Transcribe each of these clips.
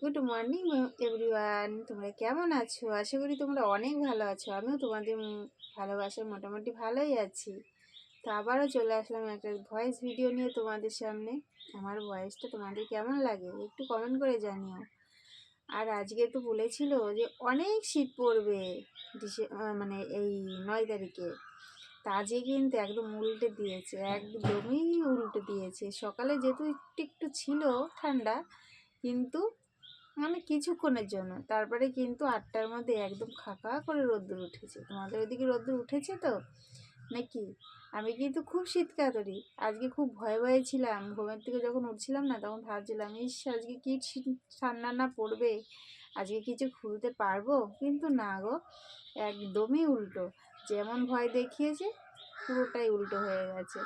Good morning everyone, তোমরা কেমন আছো? আশা করি তোমরা অনেক ভালো আছো। আমিও তোমাদের ভালোবাসায় মোটামুটি ভালোই আছি। তো আবারও চলে আসলাম একটা ভয়েস ভিডিও নিয়ে তোমাদের সামনে। আমার ভয়েসটা তোমাদের কেমন লাগে একটু কমেন্ট করে জানিও। আর আজকে তো বলেছিল যে অনেক শীত পড়বে মানে এই 9 তারিখে। তা আজকে কিন্তু একদম উল্টে দিয়েছে, একদমই উল্টে দিয়েছে। সকালে যেহেতু একটু একটু ছিল ঠান্ডা, কিন্তু মানে কিছুক্ষণের জন্য, তারপরে কিন্তু 8টার মধ্যে একদম খাকা করে রোদ্দুর উঠেছে। তোমাদের ওইদিকে রোদ্দুর উঠেছে তো নাকি? আমি কিন্তু খুব শীত কাতরি, আজকে খুব ভয়ে ভয়ে ছিলাম। ঘুমের থেকে যখন উঠছিলাম না, তখন ভাবছিলাম ইস আজকে কি শীত ঠান্ডা না পড়বে, আজকে কিছু খুলতে পারবো। কিন্তু না গো, একদমই উল্টো। যেমন ভয় দেখিয়েছে পুরোটাই উল্টো হয়ে গেছে।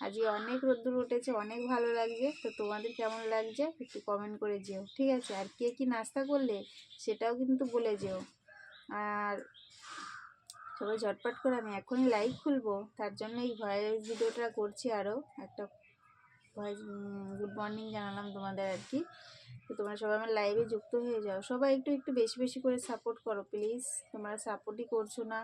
আজকে অনেক রোদ্দুর উঠেছে, অনেক ভালো লাগছে। তো তোমাদের কেমন লাগছে একটু কমেন্ট করে যেও, ঠিক আছে? আর কে কী নাস্তা করলে সেটাও কিন্তু বলে যেও। আর সবাই ঝটপট করে, আমি এখনই লাইভ খুলবো, তার জন্য এই ভয়েস ভিডিওটা করছি। আরও একটা ভয়েস গুড মর্নিং জানালাম তোমাদের আর কি। তো তোমরা সবাই আমার লাইভে যুক্ত হয়ে যাও। সবাই একটু একটু বেশি বেশি করে সাপোর্ট করো প্লিজ। তোমরা সাপোর্টই করছো না,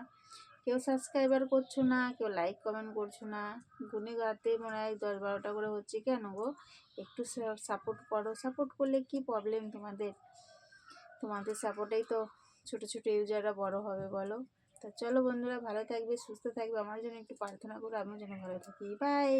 কেউ সাবস্ক্রাইবার করছো না, কেউ লাইক কমেন্ট করছো না। গুনে গাতে মনে হয় 10-12টা করে হচ্ছে, কেন গো? একটু সাপোর্ট করো। সাপোর্ট করলে কি প্রবলেম তোমাদের? তোমাদের সাপোর্টেই তো ছোটো ছোটো ইউজাররা বড় হবে, বলো? তা চলো বন্ধুরা, ভালো থাকবে, সুস্থ থাকবে, আমার জন্য একটু প্রার্থনা করো, আমিও যেন ভালো থাকি। বাই।